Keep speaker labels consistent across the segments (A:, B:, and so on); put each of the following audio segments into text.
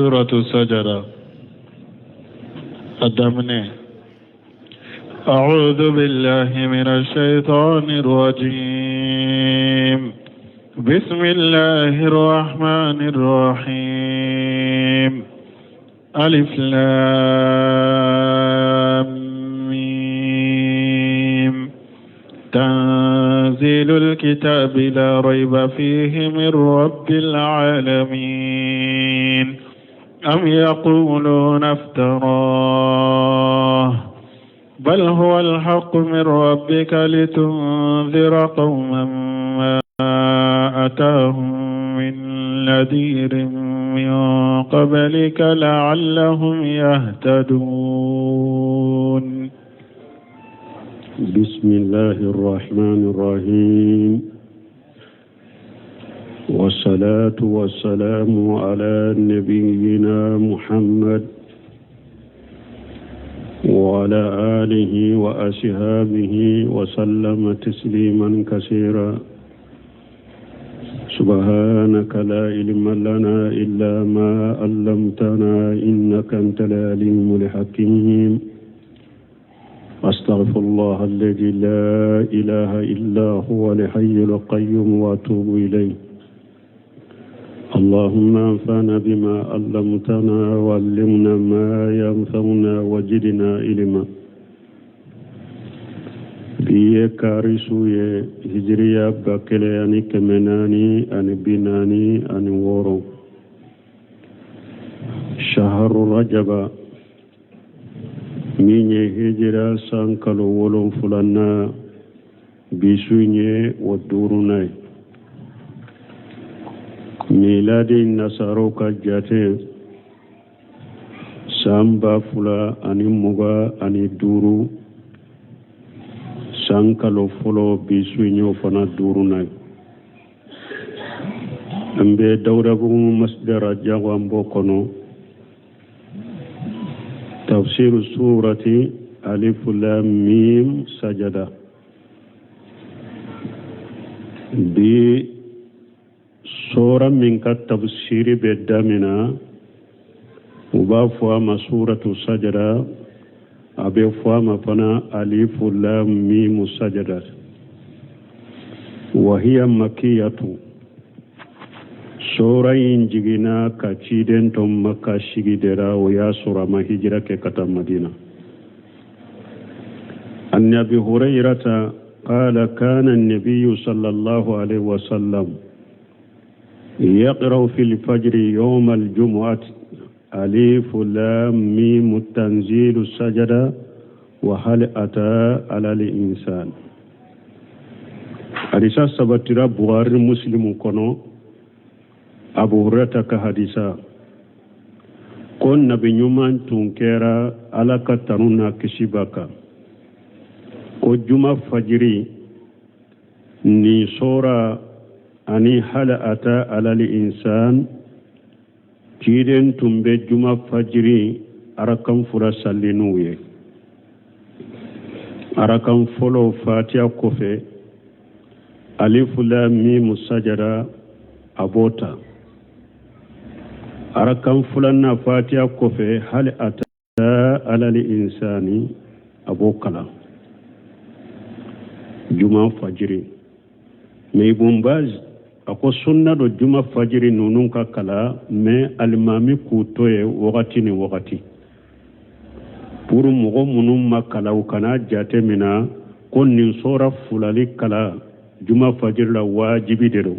A: سورة السجدة الدمني. أعوذ بالله من الشيطان الرجيم. بسم الله الرحمن الرحيم. ألف لام ميم. تنزيل الكتاب لا ريب فيه من رب العالمين. أم يقولون افتراه بل هو الحق من ربك لتنذر قوما ما أتاهم من نذير من قبلك لعلهم يهتدون.
B: بسم الله الرحمن الرحيم. والصلاة والسلام على نبينا محمد وعلى آله وأصحابه وسلم تسليما كثيرا. سبحانك لا علم لنا إلا ما علمتنا إنك أنت العليم الحكيم. أستغفر الله الذي لا إله إلا هو الحي القيوم وأتوب إليه. اللهم انفعنا بما علمتنا وعلمنا ما ينفعنا وزدنا علما. biye karisuye hijriya bakele ani kemenani ani binani ani woro shahru rajaba minye hijra sankalo wolon fulanna bisunye wadurunai miladi nasaro ka jate samba fula ani muga ani duru sankalo folo bisunyo fana durunai ambe dawda bu masdara jawambo kono tafsir surati alif lam mim sajada bi sura min ka tafsiri be damina uba fama suratu sajada abe fama fana alif lam mim sajada wa hiya makiyatu. sura injigina ka ciden to makka shigidera wa ya sura ma hijra ke kata madina. an abi hurairata qala kana an-nabiy sallallahu alaihi wasallam يقرأ في الفجر يوم الجمعة ألف لام ميم تنزيل السجدة وهل أتى على الإنسان. حديثا سبترا بوار مسلم كنو أبو هريرة كحديثا كون نبي نيومان تنكرا على كتنونا كشبكا كو جمعة فجري ني سورة ani hala ata alali insan kiden tumbe juma fajiri arakan fura sallinuye arakan folo fatiha kofe alif lam mim sajada abota arakan fulanna fatiha kofe hal ata alali insani abokala juma fajiri me bumbaz ako sunna do juma fajiri nunun ka kala me alimami kutoye wakati ni wakati puru mogo munun makala ukana jate mina kon nin sora fulali kala juma fajiri la wajibi dero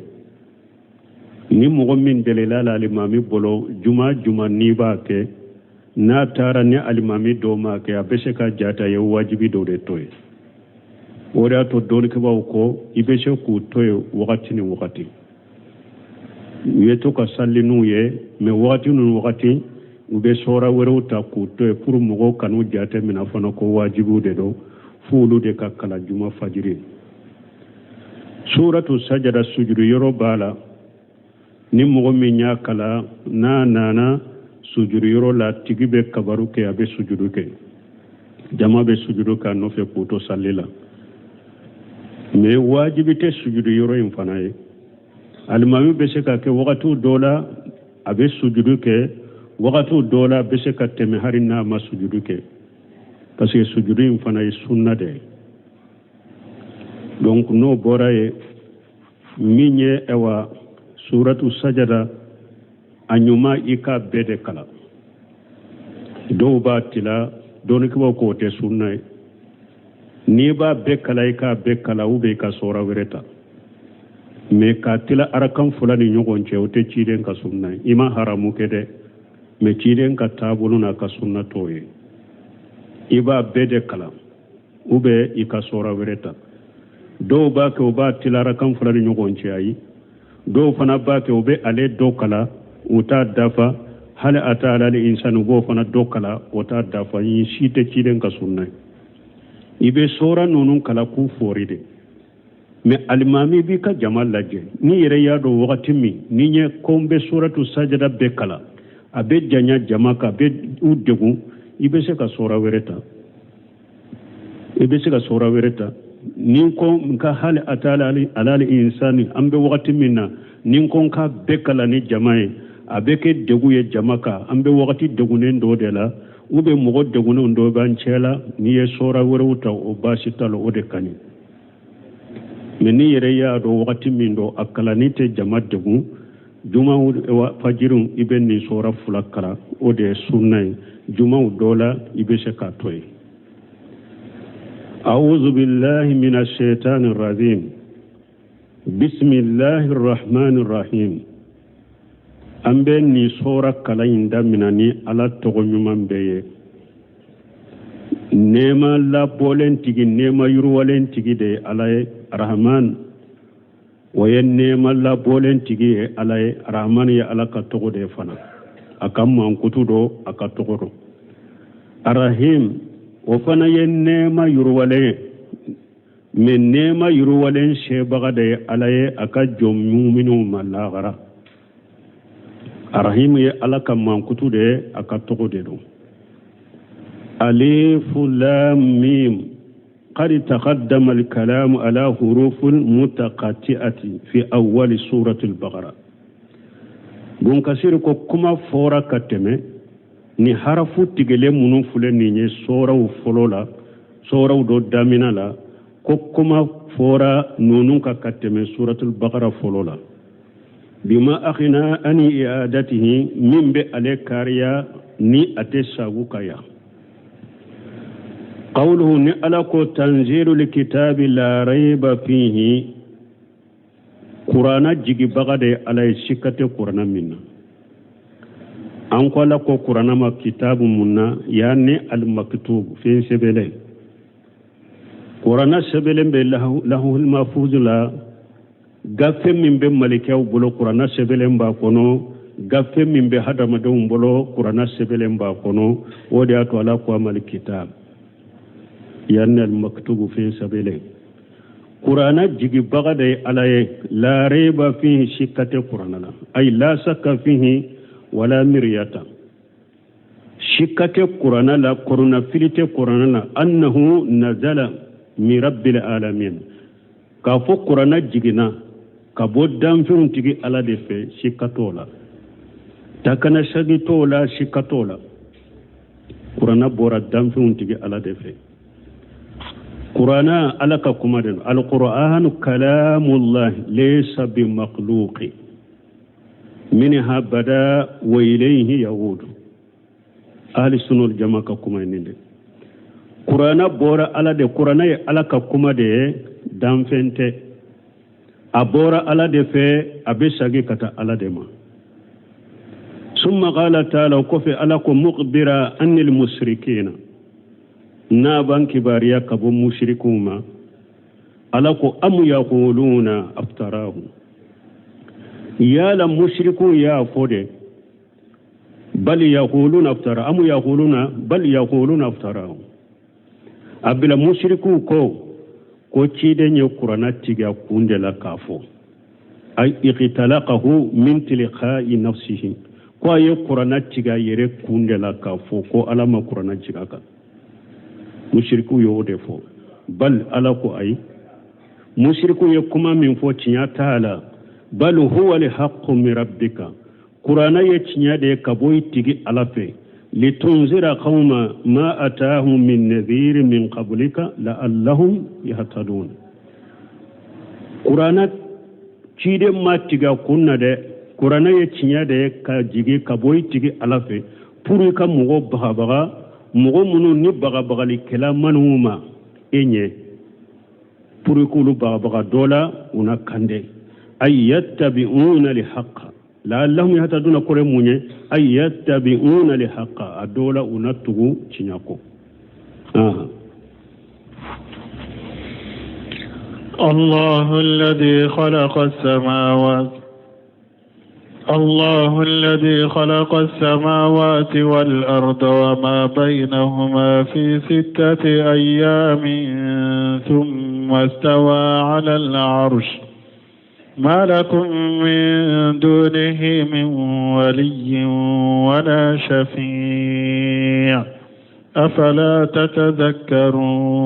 B: ni mogo min delela la alimami bolo juma ni ba ke na tara ni alimami do ma ke abese ka jata ye wajibi do de toye wora to don ke ba ko ibese kutoye wakati ni wakati yeto ka sallinu ye me wakati nu wakati ube sora wero ta kuto e pour mogo kanu jate mina fana ko wajibu de do fulu de ka kala juma fajiri. suratu sajada sujudu yoro bala ni mogo minya kala na nana sujudu yoro la tigibe kabaru ke abe sujudu ke jama be sujudu ka no fe kuto sallila me wajibi te sujudu yoro in fana ye alimami be se ka ke wakati dola abe sujudu ke wakatu dola bese ka teme hari na ma sujudu ke parce que sujudu in fana sunna de donc no bora e minye ewa suratu sajada anyuma ika bede kala do ba tila don ko ko te sunna ni ba be kala ika be kala ube ka sora wereta me ka tila arakan fulani nyogon ce o te ciden ka sunna ima haramu kede me ciden ka tabuluna ka sunna toye iba bede kala ube ika sora wereta do ba ke ba tila arakan fulani nyogon ce ayi do fana ba ke ube ale do kala uta dafa hal ata ala insanu go fana do kala uta dafa yi shite ciden ka sunna ibe sora nonun kala ku foride mais alimami bi ka jamal lajje ni yere ya do wakati mi ni nye kombe suratu sajada be kala abe janya jamaka be udegu ibe se ka sora wereta nin ko nka hal atala alal insani ambe wakati minna nin ko ka be kala ni jamae abe ke degu ye jamaka ambe wakati degu nen do de la ube mogo degu nen do ban chela ni ye sora wereuta o basitalo o de kani meni yere ya do wakati min do akalanite jama degu juma fajirun ibe ni sora fulakara o de sunnay juma dola ibe se ka toy a'udhu billahi minash shaitanir rajim bismillahir rahmanir rahim ambe ni sora kala inda minani ala togo nyuman beye nema la bolen tigi nema yurwalen tigi de alaye rahman wayen nema la bolen tigi alaye rahman ya alaka togo de fana akam man kutudo aka togo do arahim o fana yen nema yurwalen men nema yurwalen shebaga de alaye aka jom mu'minu malagara arahim ya alaka man kutude aka togo de do ألف لام ميم قد تقدم الكلام على حروف متقاطعة في أول سورة البقرة بونكسير كما فورا كتمه ni harafu tigele munun fule ni sora u folola sora u do damina la ko kuma fora nunun ka kateme suratul baqara folola bima akhina ani i'adatihi min bi alekariya ni atesagu kaya قوله نألكو تنزيل الكتاب لا ريب فيه قرآن جيجي بغد على شكة قرآن منا أنكو لكو قرآن ما كتاب منا يعني المكتوب في سبيله قرآن سبيله له المفوض لا غفة من بين ملكة وبلو قرآن سبيله باكونو غفة من بين هذا مدوم بلو قرآن سبيله باكونو ودياتو على قوام الكتاب يعني المكتوب في سبيله قرآن جيجي بغدي عليه لا ريب فيه شكة قرآن أي لا شك فيه ولا مرية شكة قرآن لا قرآن فيلت قرآن أنه نزل من رب العالمين كافو قرآن جيجنا كبودام فيهم تيجي على دفع شكة takana shagi tola shikatola qur'ana bora dam fi untigi ala defe qur'ana alaka kumaden alquran kalamullah laysa bimakhluqi minha bada wa ilayhi yaud ahli sunnah jamaa ka kumaninde qur'ana bora ala de qur'ana alaka kumade dam fente abora ala defe abe shagi kata ala dema ثم قال تعالى وكفي ألكم مقبرا أن المشركين نابا كباريا كبو مشركوما ألكم أم يقولون أفتراه يا لم مشركوا يا فودي بل يقولون أفتراه أم يقولون بل يقولون أفتراه أبلا مشركوا كو تشيدن يقرنا تيغا كوندلا كافو أي اقتلقه من تلقاء نفسه kwa ye qur'ana tiga yere kundela ka fo ko alama qur'ana tiga ka mushriku yo de fo bal ala ko ay mushriku ye kuma min fo tinya taala bal huwa li haqqu min rabbika qur'ana ye tinya de kaboy tigi alafe litunzira qauma ma atahum min nadhir min qablika la'allahum yahtadun. qur'ana cide ma tiga kunna de qur'ana ye tinya de ka jigi kaboy tigi alafe pour ka mugo baga mugo munu ni baga li kala manuma enye pour ko lu baga dola una kande ay yattabi'una li haqq la'allahum yahtaduna kore munye ay yattabi'una li haqq adola una tugu cinyako.
A: الله الذي خلق السماوات والأرض وما بينهما في 6 أيام ثم استوى على العرش ما لكم من دونه من ولي ولا شفيع أفلا تتذكرون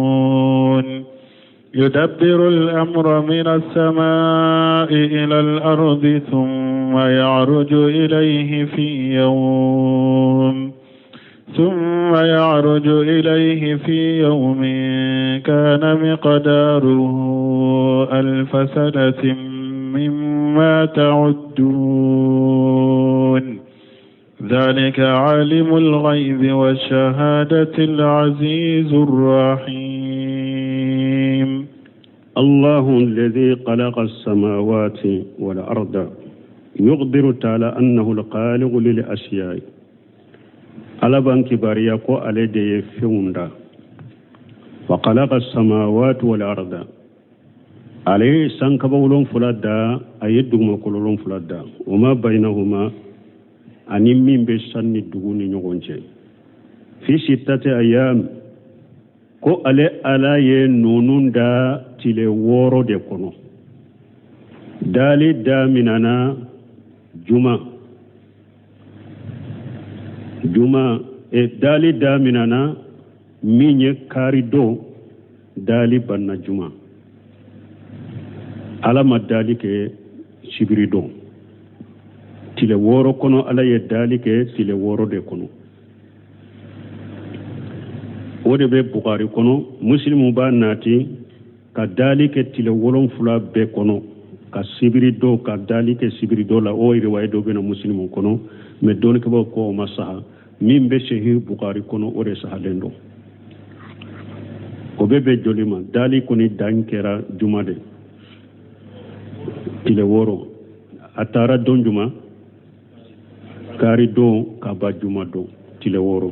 A: يدبر الأمر من السماء إلى الأرض ثم يعرج إليه في يوم كان مقداره 1000 سنة مما تعدون ذلك عالم الغيب والشهادة العزيز الرحيم.
B: الله الذي خلق السماوات والأرض يخبر تعالى أنه الخالق للأشياء على بانك باريكو على دي فيوندا وخلق السماوات والأرض عليه سانكبولون فلادا أيدهم كلهم فلادا وما بينهما أني من بسني دغوني نيغونجي في 6 أيام ko ale ala ye nunun da tile woro de kono dali daminana juma dali daminana minye karido dali banna juma ala madali ke sibirido tile woro kono ala ye dali ke tile woro de kono wode be Bukhari kono muslimu ba nati ka dali ke tile wolon fula be kono ka sibirido ka dali ke sibirido la o riwaya do bena muslimu kono me don ke ko masaha min be shehi Bukhari kono ore sahalendo ko be jolima dali koni dankera jumade tile woro atara don juma kari do ka ba juma do tile woro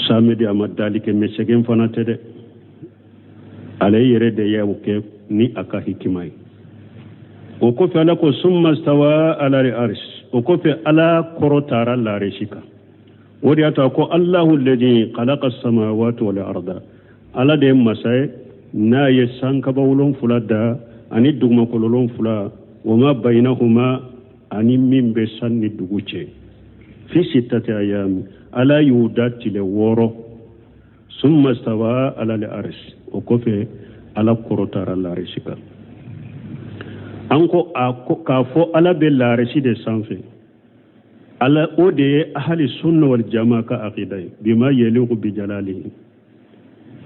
B: samedi amadali ke mesegen fana tede alay yere de yawke ni aka hikimai o ko fe ala ko summa stawa ala al-arsh o ko fe ala korotara la reshika wodi ata ko Allahu alladhi khalaqa as-samawati wal arda ala de masay na yesanka bawlon fulada ani dugma kololon fula wama bainahuma ani mimbe sanni duguche fi 6 ayam ala yudati le woro summa stawa ala al-arsh o ko fe ala korotara la reshika anko ka fo ala be la reshide sanfe ala ode ahli sunna wal jamaa ka aqidai bima yaliqu bi jalalihi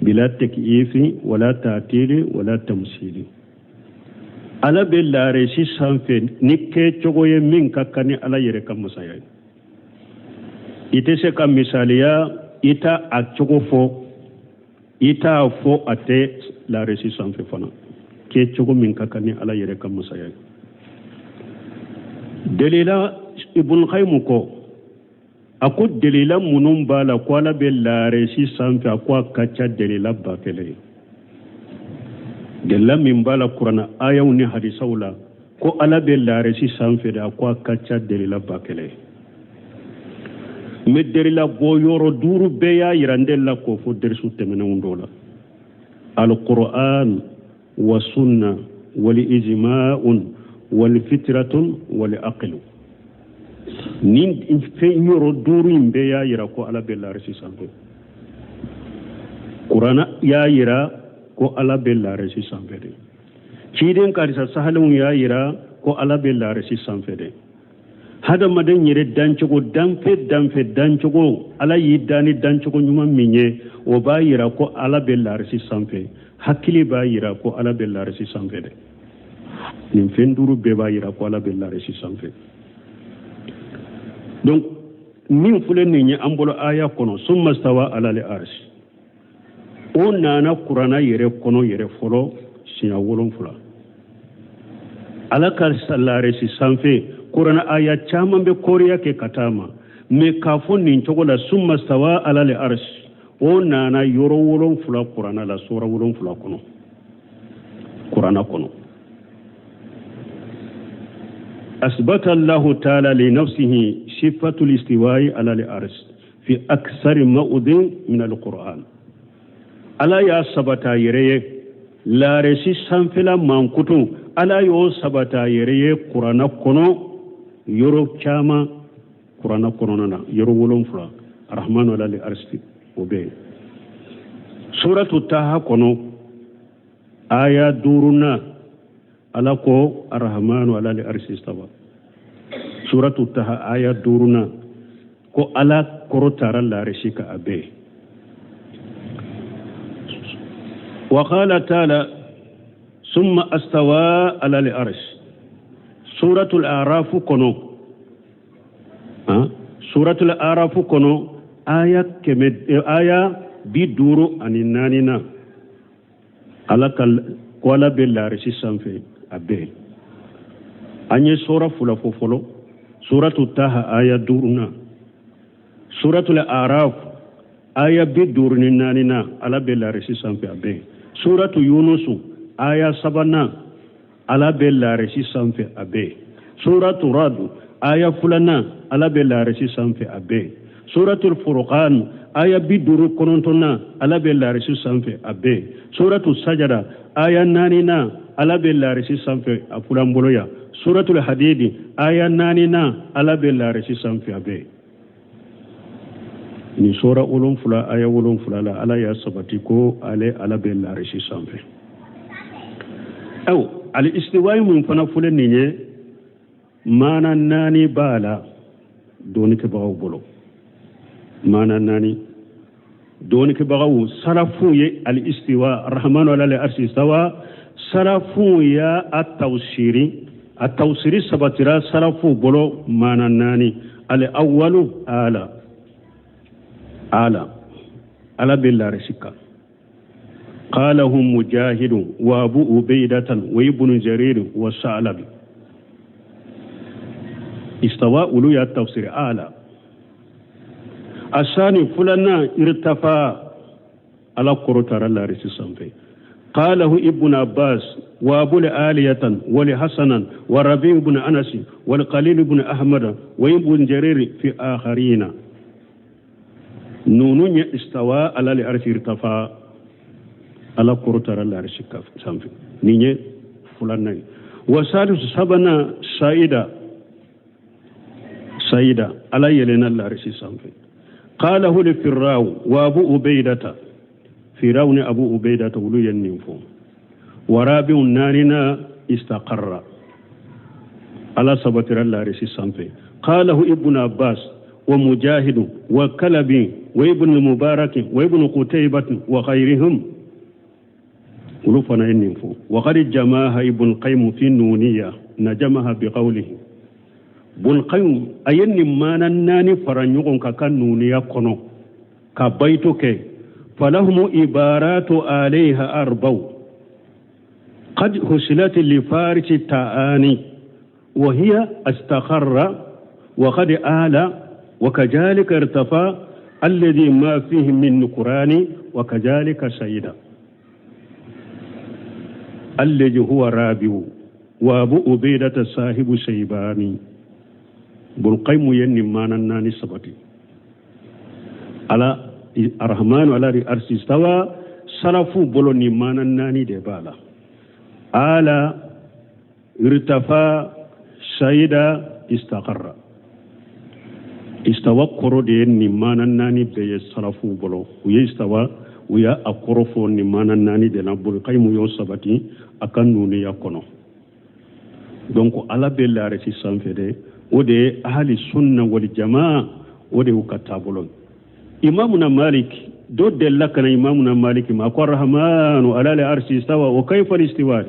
B: bila takyifi wala ta'tili wala tamsili ala be la reshi sanfe nikke chogoye min kakani ala yere kam musayay ite se kam misaliya ita a chogo fo ita fo ate la reshi sanfe fana ke chogo min kakani ala yere kam musayay dalila ibn Qayyim ko ako dalila munun bala ko ala be la reshi sanfe ko kacha dalila bakele dalla min bala qur'ana ayaw ni hadisawla ko ala be la reshi sanfe da ko kacha dalila bakele me dalila boyoro duru be ya yirandella ko fo dersu temena undola al-Qur'an wa sunna wal ijma'un wal fitratun wal aqlu nin fe yoro duru imbe ya yira ko ala be la reshi sanfe qur'ana ya yira ko ala be la reshi sanfe de ciden karisa sahalun ya yira ko ala be laresi sanfe de hadamaden yere dancogo dancogo ala yi dani dancogo ɲuman min ye o b'a yira ko ala be laresi sanfe hakili b'a yira ko ala be laresi sanfe de nin fen duuru bɛɛ b'a yira ko ala be laresi sanfe donc min filɛ nin ye an bolo aya kɔnɔ summa stawa ala le arsi o nana kurana yɛrɛ kɔnɔ yɛrɛ fɔlɔ siɲɛ 7 ala ka laresi sanfe kurana aya caman bɛ kɔriya kɛ ka taa ma mais k'a fɔ nin cogo la summa stawa ala le arsi o nana yɔrɔ 7 kurana la sura 7 kɔnɔ kurana kɔnɔ أثبت الله تعالى لنفسه صفة الاستواء على العرش في أكثر موضع من القرآن ألا يا سبتا يريه لا رسي سنفلا منكتو ألا يو سبتا يريه قرآن كنو يرو كاما قرآن كنونا يرو ولون فلا الرحمن على العرش وبين سورة التاها كنو آية دورنا ala ko arrahmanu ala al-arshi istawa suratu taha aya duruna ko ala korotara larishi ka abe wa qala ta'ala summa astawa ala al-arsh suratu al-a'raf kono suratu al-a'raf kono aya biduru aninanina ala kal wala billarishi sanfe abe anye sura fula fofolo suratu taha aya duruna suratul araf aya bidurni nanina ala belarisi sanfe abe suratu yunus aya sabana ala belarisi sanfe abe suratu rad aya fulana ala belarisi sanfe abe suratul furqan aya biduru konontona ala belarisi sanfe abe suratu sajada aya nanina ala be larisi sanfe afulamboloya suratul hadidi aya nanina ala be larisi sanfe abe ni sura ulum fula aya ulum fula la ala ya sabati ko ala be larisi sanfe aw al istiwa mun fana fule ninye mana nani bala doni ke bawo bolo mana nani doni ke bawo salafu ye al istiwa arrahmanu ala al arshi istawa salafu ya at-tawsiri sabatira salafu bolo mana nani al awwalu ala billahi shika qalahu mujahid wa abu ubaidatan wa ibn jarir wa sa'labi istawa ulu ya tafsir ala asani fulana irtafa ala qurutara la risi sanfe قاله ابن عباس وابو الآلية ولحسنا وربيع بن أنس والقليل بن أحمد وابن جرير في آخرين نون استوى على العرش ارتفع على قرطر العرش سامف نيني فلان وثالث سبنا سيدا على يلنا العرش سامف قاله لفراو وابو عبيدة فرعون أبو عبيدة ولو ينفو ورابع نارنا استقر على سبتر الله رسي سامفي قاله ابن عباس ومجاهد وكلب وابن المبارك وابن قتيبة وغيرهم ولو فنا ينفو وقد جماها ابن القيم في النونية نجمها بقوله ابن القيم أين ما ناني فرنيقون كنونية كنو كبيتك فلهم إبارات عليها أربو قد حصلت لفارس التعاني وهي استقر وقد آلى وكذلك ارتفع الذي ما فيه من نكران وكذلك سيدا الذي هو رابع وابو عبيدة صاحب شيباني بالقيم ينمان الناني سبتي على الرحمن على العرش استوى صرفوا بلوني مانا ناني دبالا على ارتفع سيدا استقر استوى قرودي نمانا ناني بي صرفوا بلو ويستوى ويا أقرفوا نمانا ناني دنا بل قيم يوسبتي أكنوني يكونو donc ala be laare si sanfede o de ahli sunna wal jamaa o de ukatabulon imamuna malik do della kana imamuna malik ma ko rahmanu ala al arshi istawa wa kayfa al-istiwa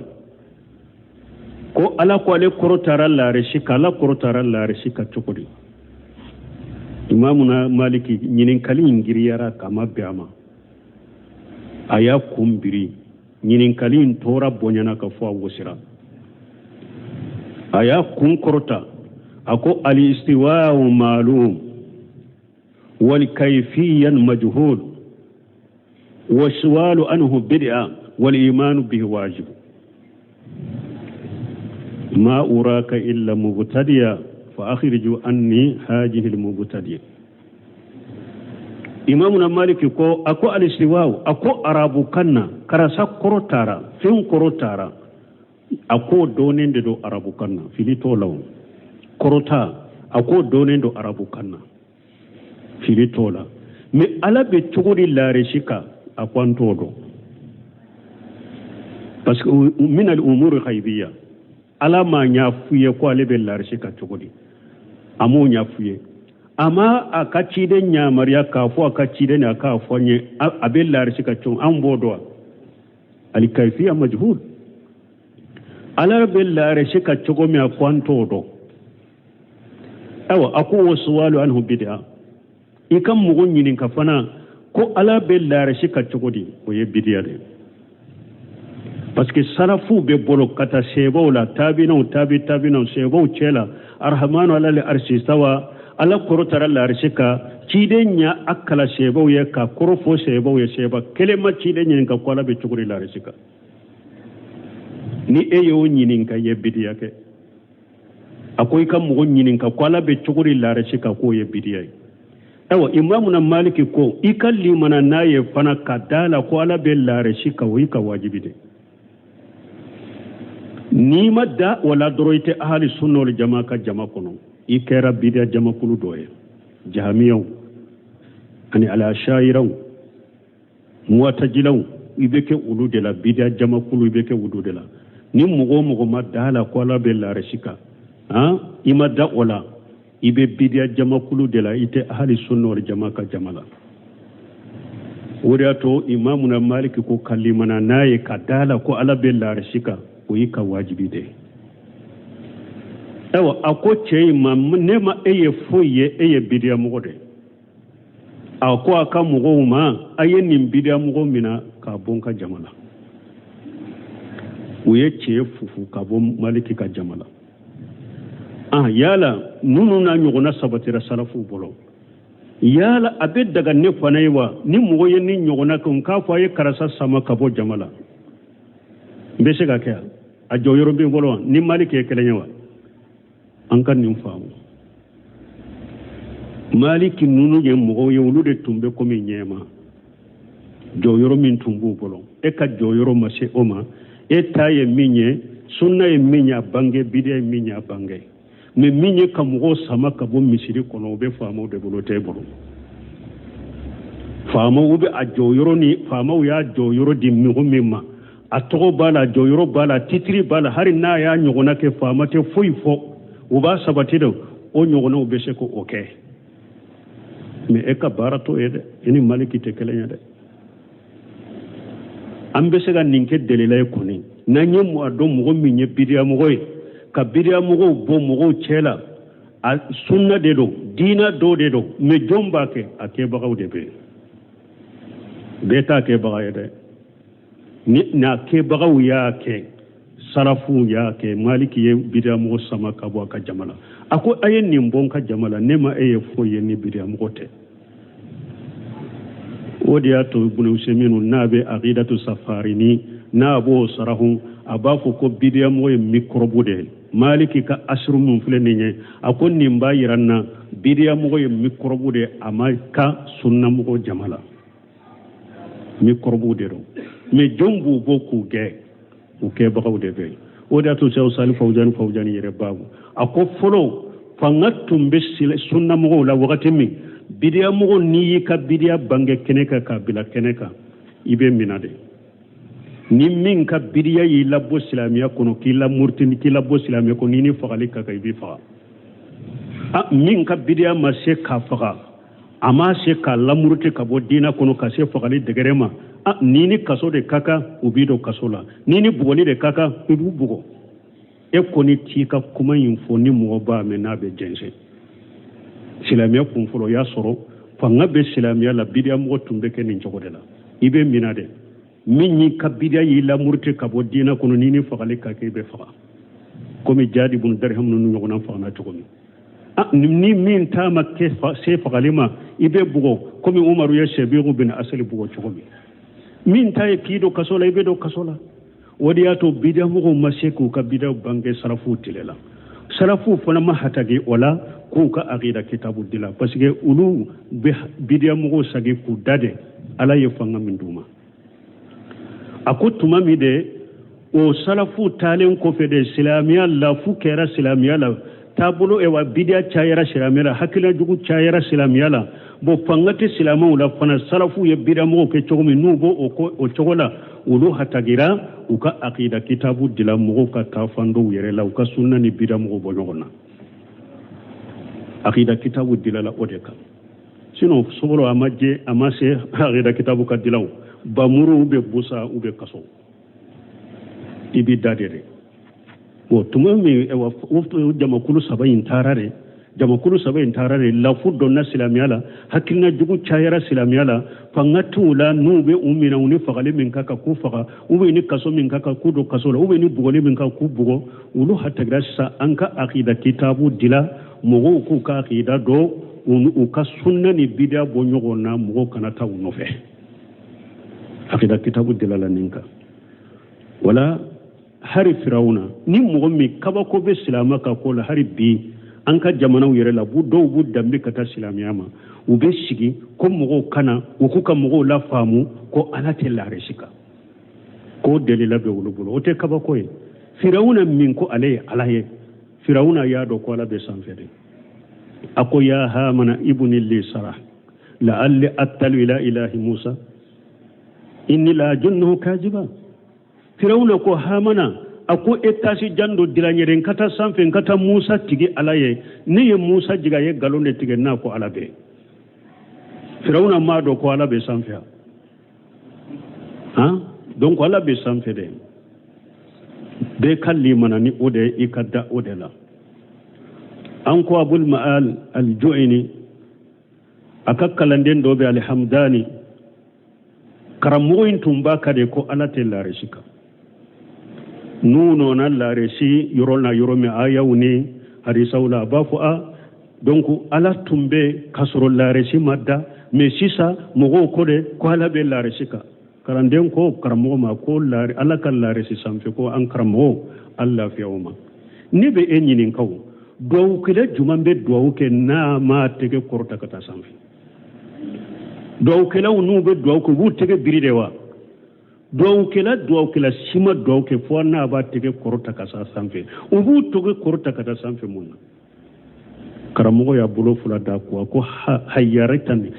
B: ko ala ko ale korotara laare si kala korotara laare si ka chokodi imamuna malik nyinin kali ngiriyara kama biama aya kumbiri nyinin kali tora bonyana ka fo wosira aya kun korota ako al-istiwa ma'lum wal kayfiyan majhul wa su'alu anhu bid'a wal iman bihi wajib ma uraka illa mubtadiya fa akhriju anni hadhihi al-mubtadiya imamuna maliki ko ako al-istiwa ako arabu kanna karasa korotara fin korotara ako donende do arabu kanna filito law korota ako donendo arabu kanna filito la mi ala be tuguri laare shika akwanto do parce que min al-umur ghaibiyya ala ma nyafuye ko ale be laare shika tuguri amo nyafuye ama akachide nyamariya ka fo akachide ne aka fonye abe laare shika tun an bodo al-kayfiyya majhul ala be laare shika tugomi akwanto do awa ako wasuwalu anhu bid'a ikam mugun nyinin ka fana ko ala be laare shika tugodi ko ye bid'a de parce que salafu be bolo kata sebo la tabina sebo chela arhamanu ala al-arshi sawa ala korotara laare shika cidenya akala sebo ye ka korofo sebo ye sheba kelema cidenya ka kwala be tugori laare shika ni eyo nyinin ka ye bid'a ke akoy kam mo nyinin ka kwala be tugori laare shika ko ye bid'a awa imamuna maliki ko ikalli mana naye fana kadala ko ala be laare shika wi ka wajibi de ni madda wala doroite ahli sunna wal jamaa ka jamaa kono ikera bid'a jamaa kulu doye jahmiyaw ani ala shairaw mu'tajilaw ibeke ulu de la bid'a jamaa kulu ibeke ulu de la ni mugo madala ko ala be laare shika imadda wala ibe bid'a jamaa kulu de la ite ahli sunna wal jamaa ka jamala wuriato imamuna maliki ko kallimana naye kadala ko ala be laare shika ko yika wajibi de ewa ako chei nema eye foye eye bid'a mugo de ako aka mugo ma aye nim bid'a mugo mina ka bonka jamala uye che fufu ka bon maliki ka jamala yala nunu na nyogona sabatira salafu bolo yala abe daga ne fanaiwa ni mugo ye ni nyogona ko ka fa ye karasa sama ka bo jamala mbese ga kya a joyoro bi bolo ni maliki e kelenyawa an kan nin faamu maliki nunu ye mugo ye wulude tumbe ko mi nyema joyoro min tumbu bolo e ka joyoro mase oma e taye minye sunna e minya bange bidye minya bange me minye ka mugo sama ka bo misiri kono be faamu de bolo te bolo faamu ube a joyoro ni faamu ya joyoro di mi mimma a togo bala joyoro bala titri bala hari na ya nyogona ke faamate foifo uba sabatido o nyogona ube se ko okay me eka barato ede ini maliki te kelenya de ambe se ga ninke delila ko ni nanye mu ado mu minye bidia mu goy ka bidia mu go bo mu go chela a sunna de do dina do de do me jomba ke ake bagaw de be beta ke bagaw de ni na ke bagaw ya ke sarafu ya ke maliki ye bidia mu sama ka bo ka jamala ako ayen ni mbon ka jamala nema eye fo ye ni bidia mu gote wodiato ibn usminu nabe aqidatu safarini nabo sarahu abafu ko bidia mo ye microbe de maliki ka asru mun flenye akon ni mbayiranna bidia mo ye microbe de amaka sunna mo jamala microbe de ro me jombu boku ge o ke bagaw de be wodiato sew salif fawjan yere babu ako folo fangatum be sunna mo la wakati mi bidia mo ni ka bidia bange keneka ka bila keneka ibe minade ni min ka bidiya yi labbo silamiya kono kila murtini kila bo silamiya ko ni fagali ka kay bi faga min ka bidiya ma se ka faga ama se ka lamurti ka bo dina kono ka se fagali degerema ni kaso de kaka ubido kasola ni bugoli de kaka ubu bugo e koni ti ka kuma yin fo ni mo ba me na be jense silamiya kun folo ya soro fanga be silamiya la bidiya mo tumbe ke nin jogo de la ibe minade min ni ka bidiya yi la murti ka bo dina kono ni fagali ka ke be faga komi jadi bun darham no nyugo nan faga na jogo mi ni min ta makke se fagalima ibe bugo komi umaru ya shebiru bin asali bugo jogo min ta e kido kasola ibe do kasola wadiyato bidiya mo maseku ka bidiya bange sarafu tilela sarafu fana ma hatage wala ko ka aqida kitabu dila parce que ulu bidiya mo sage ku dade ala ye fanga min duma akotuma mi de o sarafu talen ko fe de islamiya la fu kera islamiya la tabulo e wa bidiya chayara islamiya la hakila jugu chayara islamiya la bo fangati islamu la fana sarafu ye bidiya mo ke chogomi nugo o chogola ulu hatagira uka aqida kitabu dila mo ka tafando yere la uka sunna ni bidiya mo bo nyogona aqida kitabu dila la odeka sino sobolo amaje amase aqida kitabu ka dilaw bamuru ube busa ube kaso ibi dadere o tumami e wa jamakulu sabayin tarare la fuddo na silamiyala hakilna jugu chayara silamiyala fangatu la nube umina uni fagale min kaka ku faga ube ni kaso min kaka ku do kaso la ube ni bugole min kaka ku bugo ulu hatagra sa anka aqida kitabu dila mogo ku ka aqida do unu ka sunna ni bidia bonyogo na mogo kana ta unofe aqida kitabu dila la ninka wala hari firawuna ni mogo mi kaba ko be silama ka ko la hari bi anka jamana yere la bu do bu dambe kata silamiyama u be sigi ko mogo kana u ku ka mogo la famu ko alate la reshika ko delila be wulubulo o te kaba ko firawuna min ko ale alaye firawuna ya do ko ala be sanfede ako ya hamana ibni li sarah la alli attalu ila ilahi musa inni la junnuhu kajiba firawuna ko hamana ako etasi jando dilanyeren kata sanfe kata musa tigi alaye ni ye musa jiga ye galonde tige na ko alabe firawuna ma do ko alabe sanfe donc alabe sanfe de be kalli manani ode ikadda ode la anko abul ma'al al-ju'ini akakkalanden dobe alhamdani karamoyin tumba kade ko alate la reshika nuno na la reshi yorona yorome ayawni hadisaula bafu donc ala tumbe kasro la reshi madda me sisa mogo kode ko ala be la reshika karanden ko karamo ma ko la ala kan la reshi samfe ko an karamo alla fiyawma ni be enyinin kaw do kila jumambe do ke na ma tege korta kata samfe do kila unu be do ko bu tege biridewa do kila sima do ke fo na ba tege korta kasa samfe ubu toge korta kata samfe mun karamo ya bulo fula da ko hayyaratani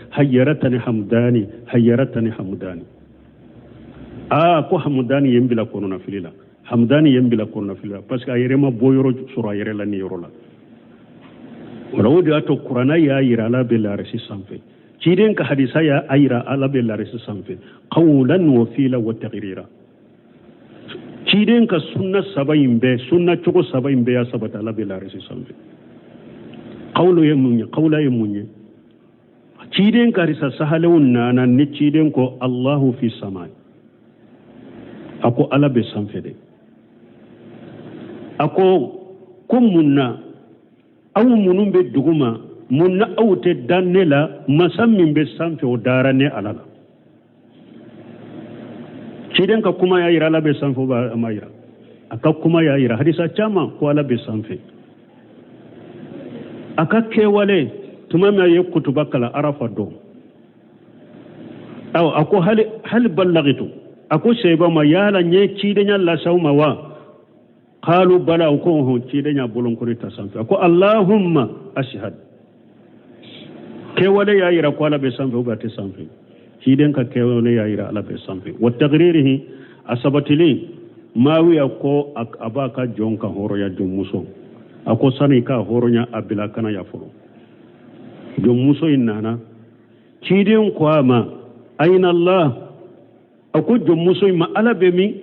B: hamdani ko hamdani yembila kono na filila hamdani yembila kono na filila parce que ayerema boyoro sura ayere la ni yorola wala wodi ato qur'ana ya yira la bela resi samfe ciden ka hadisa ya ayira ala bela resi samfe qawlan wa fila wa taghrira ciden ka sunna sabayimbe sunna choko sabayimbe ya sabata ala bela resi samfe qawla yemunye ciden ka risa sahalawun nana ni ciden ko Allahu fi samai ako ala be sanfede ako ko munna aw munum be duguma munna awte danela masammin be sanfe o darane alala ciden ka kuma ya ira ala be sanfe ba amayira aka kuma ya ira hadisa chama ko ala be sanfe aka kewale tumama ye kutuba kala arafa do aw ako hal ballagitu ako sheba ma yala nye ciden la sawma wa qalu bala ko ho ciden bolon ko ta sanfe ako allahumma ashhad kewale ya ira ko ala be sanfe ba te sanfe ciden ka kewale ya ira ala be sanfe wa tagririhi asabatili mawi ako abaka jonka horo ya jomuso ako sani ka horonya abila kana ya furo jomuso inana chidin kwama aina Allah ako jomuso ma ala bemi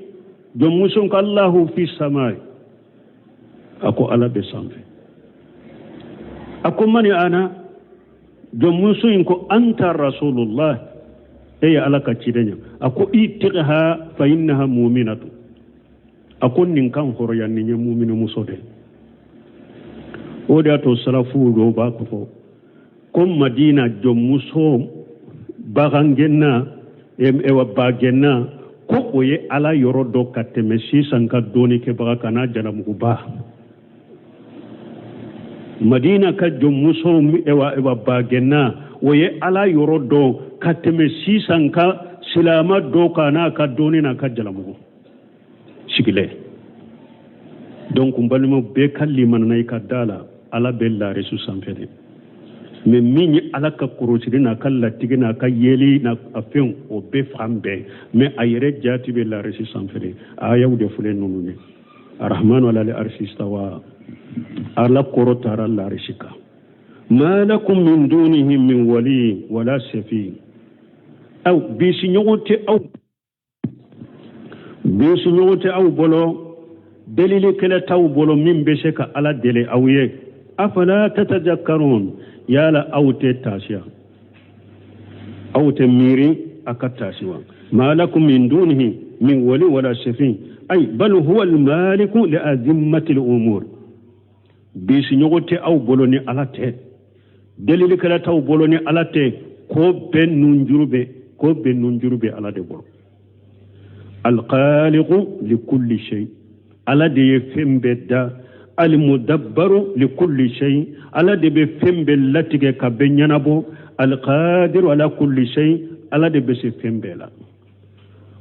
B: jomuso ka Allahu fi samai ako ala be samfe ako mani ana jomuso ko anta rasulullah ala ka chidenya ako itiqha fa innaha mu'minatu ako nin kan horo ya ni mu'minu musode o da to salafu do ba ko madina jomuso bagangenna ewa bagenna ko oye ala yoro do kateme sisan ka doni ke baga kana janamu ba madina ka jomuso ewa bagenna oye ala yoro do kateme sisan ka silama do kana ka doni na ka janamu sigile donc mbalimo be kalli man nay ka dala ala bella resu sanfede mais min ala ka korosiri na kala tigi na ka yeli na afin o be fambe mais ayere jati be la resi sanfere ayaw de fulen nunu ne arrahman wala li arshi istawa ala korotara la reshika ma lakum min dunihi min wali wala shafi aw bisinyote aw bolo delili kala taw bolo min be sheka ala dele awye afala tatajakkarun yala awte tashiya awte miri akatashiwa ma lakum min dunihi min wali wala shafi ay bal huwa al malik li azimmati al umur bisi nyogote aw boloni alate delili kala taw boloni alate ko ben nunjurbe alade bolo al khaliq li kulli shay alade yefembe da المدبر لكل شيء على دب فم بلاتك كبنيانبو القادر على كل شيء على دب سفم بلا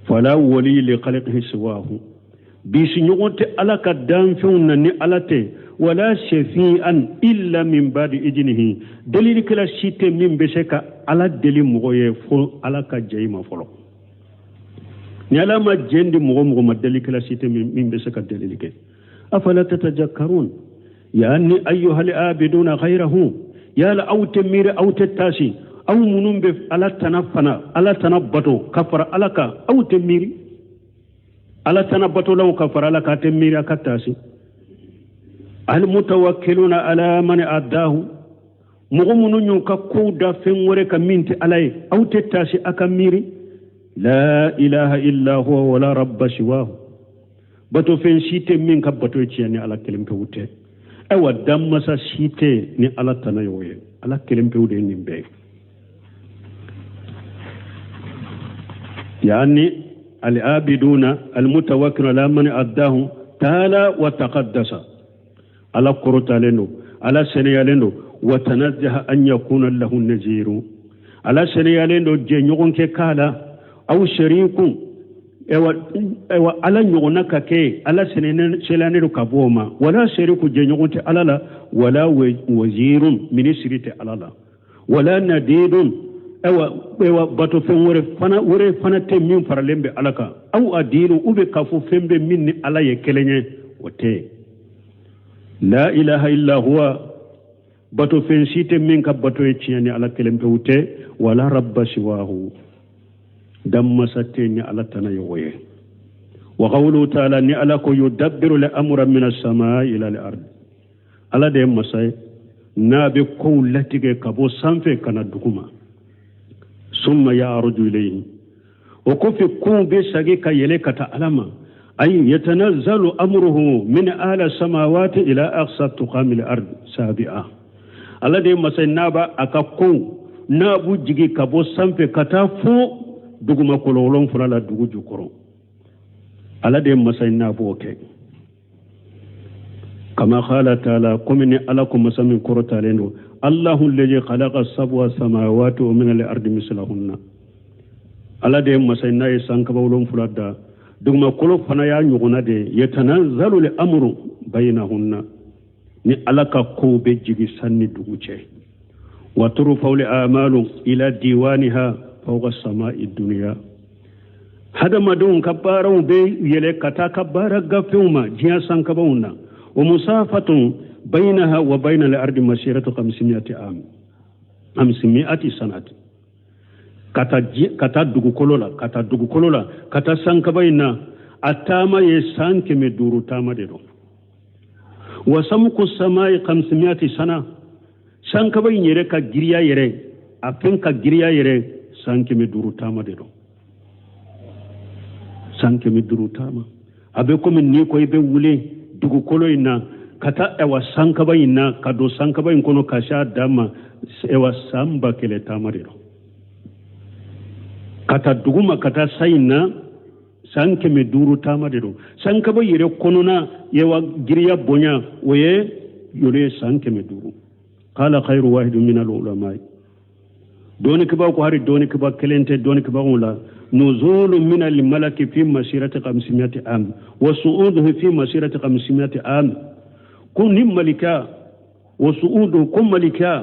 B: فلا ولي لخلقه سواه بيسنيوت على كدام فونني على ولا شفيعا الا من بعد اذنه دليل كلا شيت من بشك على دليل مغوي فو على كجيما فلو نيالا ما جند مغو ما دليل كلا شيت من بشك دليل كي أفلا تتذكرون يعني أيها العابدون غيره يا لأو تمير أو تتاسي أو منون بف ألا تنفنا ألا تنبتو كفر ألك أو تمير ألا تنبتو لو كفر ألك تمير كتاسي المتوكلون على من أداه مغمون ينككودا فنورك منت علي أو تتاسي أكميري لا إله إلا هو ولا رب سواه bato fen site min ka bato ciani ala kelempe wute ewa damma sa site ni ala tanayoye ala kelempe wude ni be yani al abiduna al mutawakkil ala man addahu taala wa taqaddasa ala qurta leno ala seneyalendo wa tanazzaha an yakuna lahu naziru ala seneyalendo je nyogon ke kala aw sharikun ewa ala nyogona kake ala senene kaboma wala shariku je nyogonte alala wala wazirun ministrite alala wala nadidun ewa bato fen wore fana te min faralembe alaka aw adinu ube kafu fembe minni ala ye kelenye wote la ilaha illa huwa bato fen site min ka bato e ciani ala kelembe wote wala rabba siwahu damma sateni ala tanayoye wa qawlu ta'ala ni ala ko yudabbiru la amra min as-samaa'i ila al-ard ala de masay nabe ko latige kabo sanfe kana dukuma summa ya'ruju ilayhi wa kufi kun be sage ka yele kata alama ay yatanazzalu amruhu min ala samawati ila aqsa tuqamil ard sabi'a ala de masay naba akakko nabu jigi kabo sanfe kata fo duguma kololon fulala dugu jukoro ala de masayna boke kama qala ta'ala kumni alakum masamin korota lendo Allahu alladhi khalaqa sab'a samawati wa min al-ardi mislahunna ala de masayna sanka bawlon fulada duguma kolo fana ya nyuguna de yatanazzalu al-amru bainahunna ni alaka ko be jigi sanni dugu ce wa turfa'u al-amalu ila diwaniha فوق السماء الدنيا hadamadenw ka baaraw bɛ yɛlɛ ka taa ka baara gafew ma diɲɛ sankabaw na wa musafatun baynaha wa bayna al-ardi masiratu 500 sanati kata dugukolo la kata sankaba in na a taama ye san 500 taama de don wa samku samai 500 sana sankaba in yɛrɛ ka giriya yɛrɛ a fɛn ka giriya yɛrɛ san 500 taama de don san 500 taama a bɛ komi ni ko i bɛ wuli dugukolo in na ka taa ewa sankaba in na ka don sankaba in kɔnɔ ka se a dan ma ewa san 1,000 taama de don ka taa dugu ma ka taa sa in na san 500 taama de don sankaba yɛrɛ kɔnɔna ewa giriya bonya o ye yore san 500 qala khayru wahidun min al-ulama doni kiba ko hari doni kiba kelente doni kiba wala نزول من الملك في مسيرة 500 عام وصعوده في مسيرة 500 عام كن ملكا وصعوده كن ملكا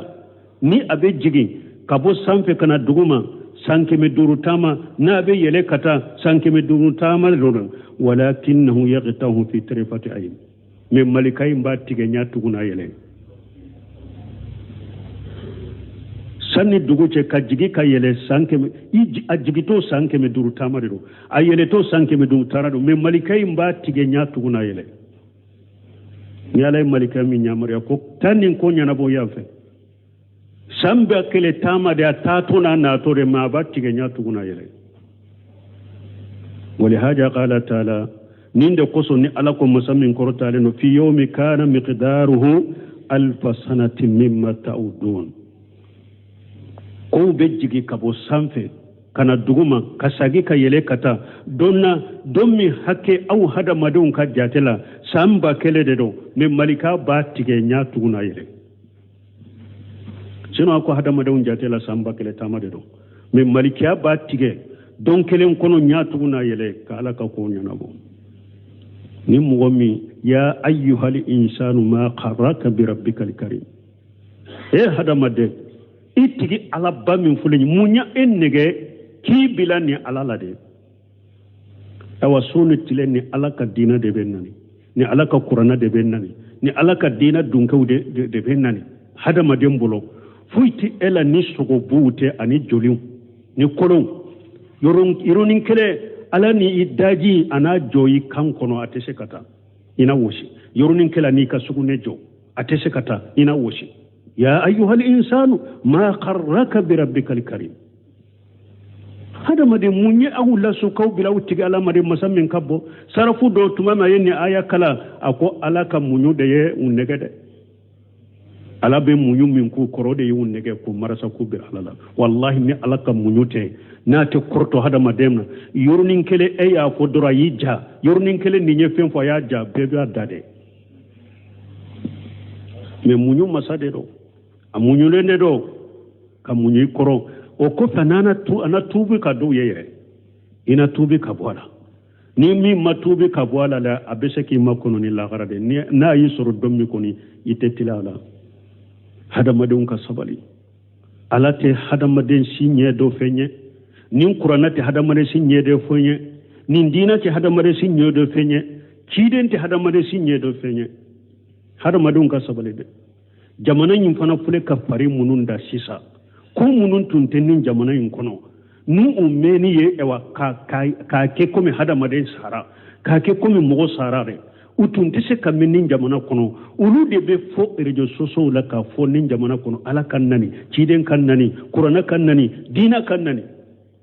B: ni abe jigi kabo sanfe kana duguma sanke meduru tama na abe yele kata sanke meduru tama lona walakinahu yaghtahu fi tarifati ayn me malikai mba tigenya tuguna yele sanni dugu ce ka jigi ka yele sanke a jigi to sanke meduru tama do a yele to sanke meduru tara do me malikai mba tigenya tuguna yele ni alay malika mi nyamare ko tanin ko nyana bo yafe sambe kele tama de atatuna na tore ma ba tigenya tuguna yele wali haja qala taala ninde koso ni ala ko musammin korotale no fi yawmi kana miqdaruhu alf sanatin mimma ta'udun ko be jigi kabo sanfe kana duguma kasagi ka yele kata donna dommi hakke au hada madun ka jatela samba kele de do me malika ba tigenya tuguna yele sino ko hada madun jatela samba kele tamade do me malikia ba tige don kelen kono nya tuguna yele ka ala ka ko nyana bo ni mugomi ya ayyuhal insanu ma qarraka bi rabbikal karim hada madde itigi ala ba min fulani munya ennege ki bilani ala la de awa sunu tileni ala ka dina de benani ni ala ka qur'ana de benani ni ala ka dina dunkaw de benani hada madem bolo fuiti ela ni sogo buute ani joliw ni kolon yoron kele ala ni idaji ana joyi kankono atese kata ina woshi yoron kele ni ka sugu ne jo atese kata ina woshi ya ayyuhal insanu ma qarraka bi rabbikal karim hada made munye awula su kaw bila utiga ala made masammin kabbo sarafu do tumama yenni aya kala ako ala ka munyu de ye unnegede ala be munyu min ko korode ye unnege ko marasa ko bir alala wallahi ni ala ka munyute na te korto hada mademna yornin kele e ya ko dora yija yornin kele ni nyefen fo ya ja bebe adade me munyu masade do amunyu lende do ka munyu koro o ko fanana tu ana tubi ka do yeye ina tubi ka bola ni mi matubi ka bola la abese ki makono ni la garade ni na yi soro dommi koni itetilala hada madun ka sabali alate hada maden sinye do fenye nin kuranati hada maden sinye do fenye nin dinati hada maden sinye do fenye kidenti hada maden sinye do fenye hada madun ka sabali de jamana yin fana fule ka fari munun da sisa ko munun tuntenin jamana yin kono nu ummeni ye ewa ka ke komi hada maden sara ka ke komi mogo sara re utunte se ka menin jamana kono ulu de be fo rejo soso la ka fo nin jamana kono ala kan nani ciden kan nani qur'ana kan nani dina kan nani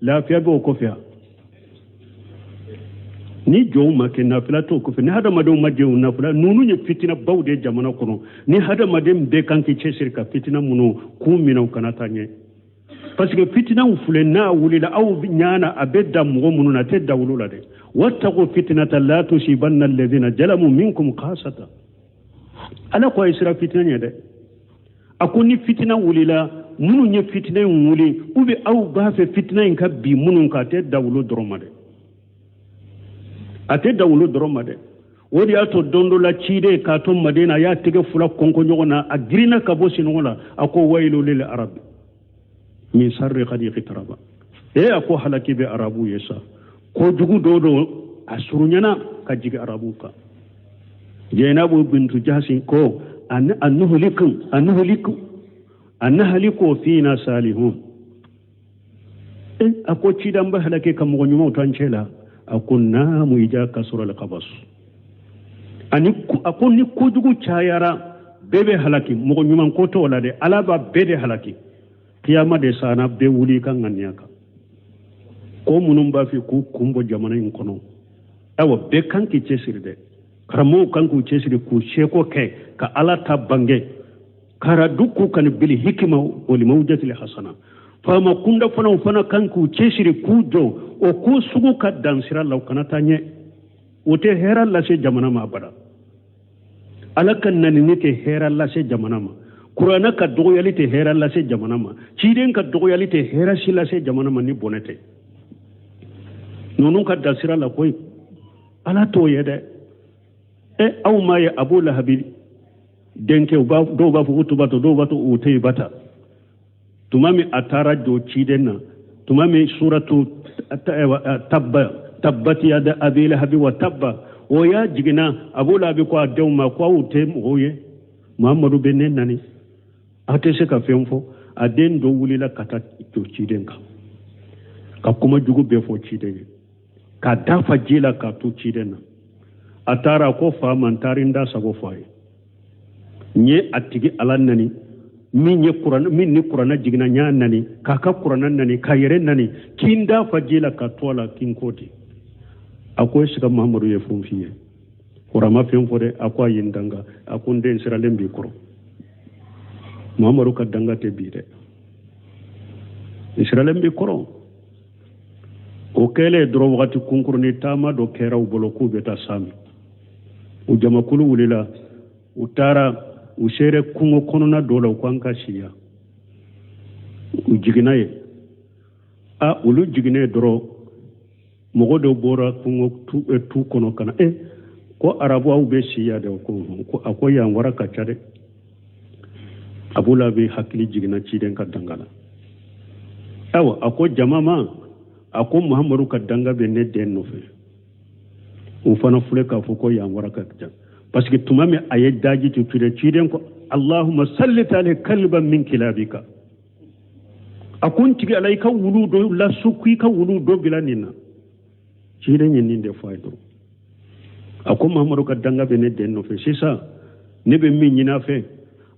B: lafiya be ko fiya ni jow ma ke nafila to ko ni hada madon majje nafila nunu nye fitina bawde jamana kono ni hada madem be kanki chesir ka fitina muno ku mino kana tanye parce que fitina ufule na wulila aw nyana abedda mugo muno na tedda wulula de wattaqu fitnata la tusibanna alladhina jalamu minkum khasata ala ko isra fitina nyede akuni fitina wulila munu nye fitina wuli ube aw ba fe fitina in ka bi muno ka tedda wulu dromade ate dawulu dromade wodi ato dondo la chide ka to madina ya tege fula konko nyogona agrina kabo sinola ako wailu lil arab min sarri qadi qitraba ako halaki be arabu yesa ko jugu dodo asurunyana ka jigi arabuka Zainabu bintu Jahsin ko annahliku fina salihun ako cidan ba halake kan mo nyuma tan cela akunna mu ija kasura al-qabas ani akon ni ko jugu chayara bebe halaki mo nyuma ko to wala de alaba bede halaki kiyama de sana be wuli kan nganyaka ko munum ba fi ku kumbo jamana in kono awa be kanki cesirde karamo kanku cesiri ku sheko ke ka ala tabange kara dukku kan bil hikma wal mawjati hasana fama kunda fana kanku cesiri ku do o ku sugu ka dansira law kana tanye wote hera la se jamana ma bada ala kan nan ni te hera la se jamana ma qur'ana ka dogoyali te hera la se jamana ma ciden ka dogoyali te hera si la se jamana ma ni bonete nonu ka dansira la koy ala to yede aw ma ya abu lahabi denke do ba fu utubato do bato utay bata tumami atara do cidenna tumami suratu tabbat yada abi lahabi wa tabba o ya jigina abu lahabi ko dewma ko utay moye muhammadu benen nani ate se ka femfo aden do wulila kata to cidenka ka kuma jugu be fo cidene ka dafa jila ka to cidenna atara ko fa mantarin da sago faye nye atigi alan nani min ye qur'an min ni qur'ana jigna nya nani kaka qur'ana nani kayere nani kinda fajila ka tola kin koti akoy shiga muhammadu ye funfiye qur'ama fen fode akwa yindanga akunde siralem bi koro muhammadu ka danga te bi de siralem bi koro o kele dro wakati kunkurni tama do kera uboloku beta sami ujama kulu wulila utara ushere kungo konona dola ukwanka shiya ujiginaye ulu jigine doro mogo do bora kungo tu kono kana ko arabu au be shiya de ko akoya ngwara kachade abula be hakili jigina chiden ka dangala awa ako jamama ako muhammadu ka danga be ne den no fe ufana fule ka foko ya ngwara ka ja parce que tumame aye daji to ciden ko allahumma sallit alayhi kalban min kilabika akun tigi alayka wuludo la sukui ka wuludo bilanina ciden yin de faydo ako muhammadu ka danga be ne den no fe c'est ça ne be min nyina fe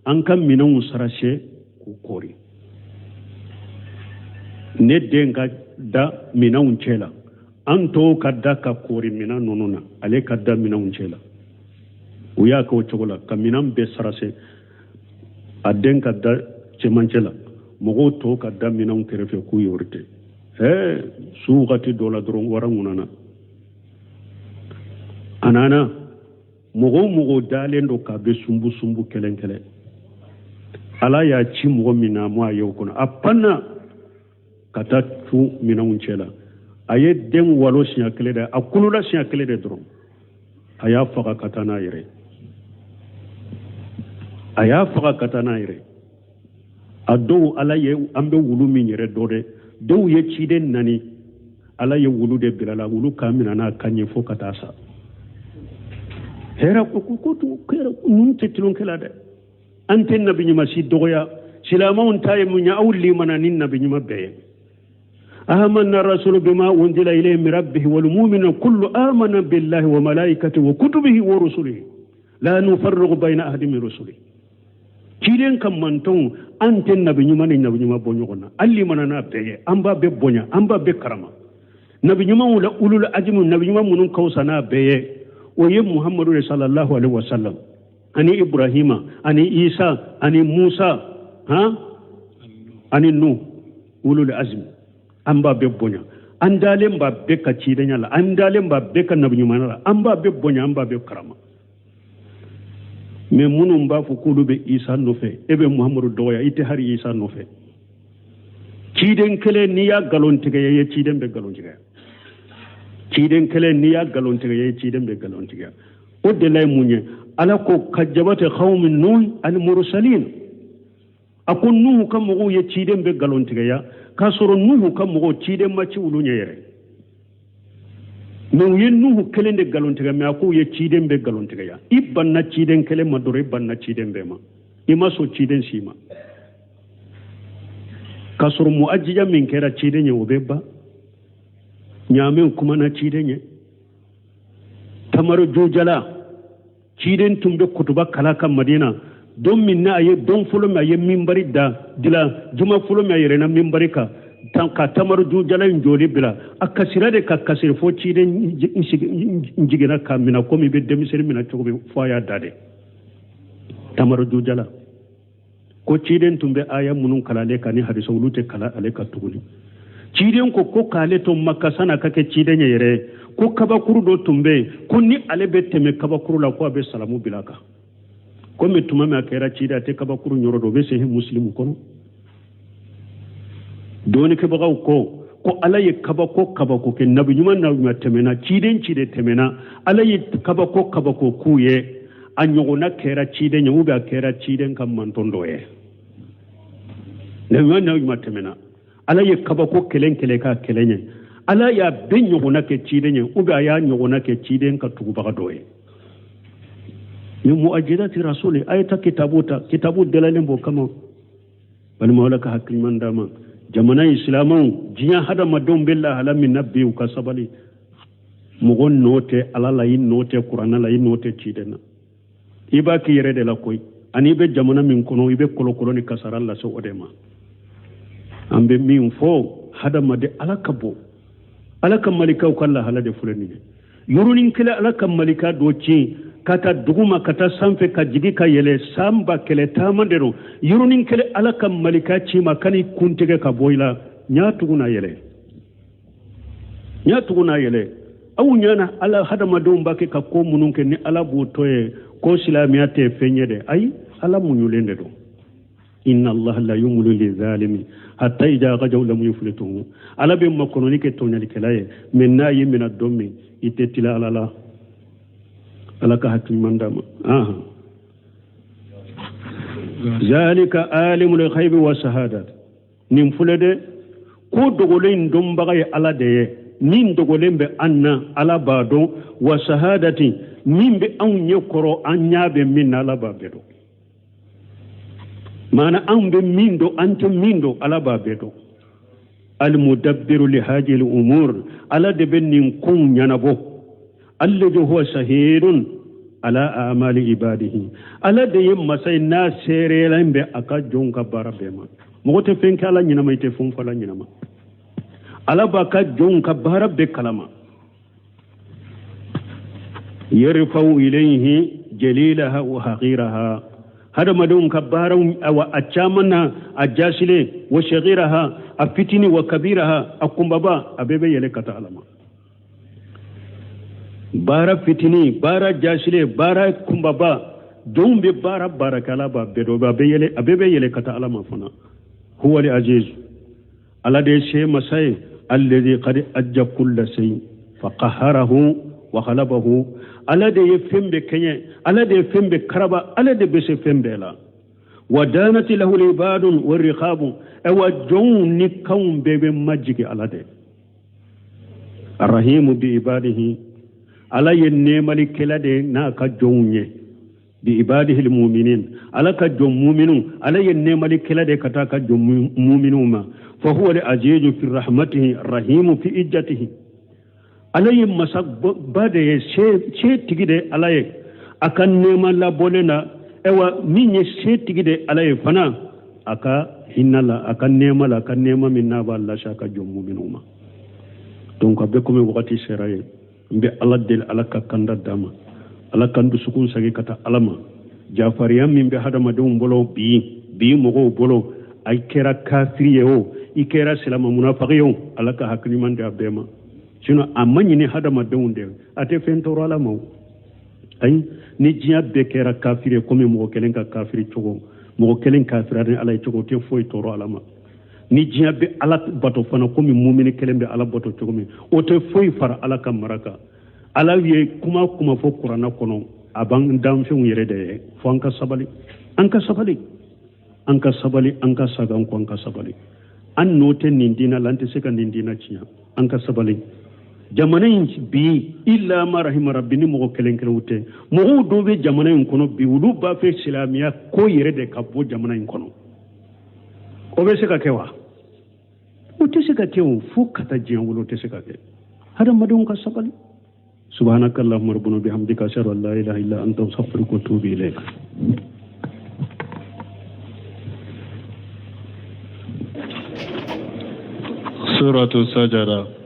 B: an kan minan sarashe ko kori ne denga da minan cela an to kadda ka kori minan nonuna ale kadda minan cela uya ko chogola ka minan be sarase aden kadda chemancela mogo to kadda minan kerefe ku yorte suugati dola doron warangunana anana mogo dalendo ka be sumbu kelenkele ala ya ci mogo mina mo ayo kono apanna kata tu minan cela aye den walo siya kele de akulula siya kele de doron aya faga katana yire ado ala ye ambe wulu min yire dode do ye ciden nani ala ye wulu de bilala wulu kamina na kanye fo katasa hera ko to kera nun tetilon kala de anten nabi nyima si doya silamaun taye munya awli mananin nabi nyima be آمن الرسول بما أنزل إليه من ربه والمؤمن كل آمن بالله وملائكته وكتبه ورسله لا نفرق بين أحد من رسله كيرين كم منتون أنت النبي نما بونيونا اللي مننا بيه أمبا ببونيا أمبا بكرما نبي نما ولا أولو الأجم نبي نما منون كوسنا بيه ويم محمد صلى الله عليه وسلم أني إبراهيم أني إيسى أني موسى أني نوح أولو الأجم amba be bonya andalen ba be ka cidenya la andalen ba be ka nabi manala amba be bonya amba be karama me munum ba fu kulu be isa no fe ebe muhammadu doya ite hari isa no fe ciden kele ni ya galon tiga ye ciden be galon tiga ciden kele ni ya galon tiga ye ciden be galon tiga o de lay munye ala ko kajabata qaumin nuh al mursalin akun nuh kam mo ye ciden be galon tiga ya kasoro nuhu kam mo ciden ma ci wulu nyere men yen nuhu kelende galontiga me aku ye ciden be galontiga ya ibanna ciden kele madore ibanna ciden be ma ima so ciden sima kasur muajjija min kera ciden ye obeba nyamen kuma na ciden ye tamaru jujala ciden tumbe kutuba kala kan madina don min na aye don fulo me aye minbari da dila juma fulo me aye na minbari ka ka tamaru jujala njoli bila akasira de ka kasir fo ciden njigina ka mina ko mi be demiseri mina chobe fo ya dade tamaru jujala ko ciden tumbe aya munun kala le kani hadisa ulute kala ale ka tuguli ciden ko kale to makasana kake ciden yere ko kabakuru do tumbe ko ni ale be teme kabakuru la ko abe salamu bilaka ko me tuma me akera cida te kabakuru nyoro do be se muslimu kono doni ke bagaw ko ala ye kabako ke nabi nyuma na temena ciden cide temena ala ye kabako kuye anyogona kera ciden nyu be akera ciden kam mantondo ye nabi na temena ala ye kabako kelen ka kelenye ala ya ben nyogona ke ciden uga ya nyogona ke ciden ka tugu baga doye ni muajjidati rasuli ayata kitabu dalalen bo kama bal mawlaka hakil mandama jamana islamu jiya hada madon billahi ala min nabbi ka sabali mugon note ala la yin note qur'ana la yin note ciden iba ki yere de la koy ani be jamana min kono ibe kolokolo ni kasara la so odema ambe min fo hada made ala kabo ala kan malika kala halade fulani yurunin kila ala kan malika doci kata duguma kata sanfe ka jigi ka yele samba kele tamadero yurunin kila ala kan malika ci makani kuntege ka boila nya tuguna yele awu nyana ala hada madon bake ka ko munun ke ni ala botoye ko islamiyate fenyede ay ala munyulende do inna allah la yumlu lizalimi hatta ija gajaw lam yuflituhu ala be makononi ke tonyali kelaye men na yimina dommi itetila ala ka hakki mandama zalika alimul ghaibi wa shahadat nim fulede ko dogolen dom bagay ala de nin dogolen be anna ala bado wa shahadati min be an nyekoro an nyabe min ala babedo mana an be mindo antum mindo ala babedo al mudabbiru li hadhihi al umur ala de benin kun yanabo alladhi huwa shahidun ala amali ibadihi ala de yemma sai na sere lambe aka jonka barabe ma mogote fenke ala nyina ma ite fon fala nyina ma ala ba ka jonka barabe kalama yarfau ilayhi jalilaha wa haqiraha hada madun kabbaran wa achamana ajasile wa shaghiraha afitini wa kabiraha akumbaba abebe yele kata alama bara fitini bara jasile bara kumbaba dombe bara barakala ba bedo ba yele abebe yele kata alama fana huwa li aziz ala de shay masay alladhi qad ajja kull shay faqaharahu wa khalabahu ala de yefembe kenye ala de fembe karaba ala de bese fembe la wadanati lahu libadun warriqabu awa jonni kaum bebe majigi ala de arrahim bi ibadihi ala yenne malikela de na ka jonye bi ibadihi almu'minin ala ka jom mu'minu ala yenne malikela de kata ka jom mu'minuma fa huwa al azizu fi rahmatihi arrahim fi ijjatihi alaye masak bade she tigide alaye akan nema la bolena ewa minye she tigide alaye fana aka hinala akan nema minna ba Allah shaka jommu minuma donc abe ko me wakati seraye mbe Allah del alaka kanda dama alaka ndu sukun sagi kata alama jafariyam mbe hadama dum bolo bi mo bolo ay kera kafiriyo ikera silama munafiqiyo alaka hakni mande abema sino amani ni hadama dawunde ate fentoro ala maw ay ni jiya bekera kafire comme mo kelen ka kafiri chogo mo kelen kafirane ala chogo te foy toro ala ma ni jiya be ala bato fana comme mu'mini kelen be ala bato chogo mi o te foy far ala kam maraka ala ye kuma fo qur'ana kono aban dam fe yere de fo anka sabali anka sagan ko anka sabali an note nindina lante seka nindina ciya anka sabali jamana in bi illa ma rahima rabbi ni mɔgɔ kelen kelen tɛ mɔgɔw dɔw bɛ jamana in kɔnɔ bi olu b'a fɛ silamɛya ko yɛrɛ de ka bɔ jamana in kɔnɔ o bɛ se ka kɛ wa o tɛ se ka kɛ o fo ka taa diɲɛ wolo tɛ se ka kɛ hadamadenw ka sabali subhanaka allahumma rabbana bihamdika ashhadu an la ilaha illa anta astaghfiruka wa atubu ilayk
A: Suratu Sajada.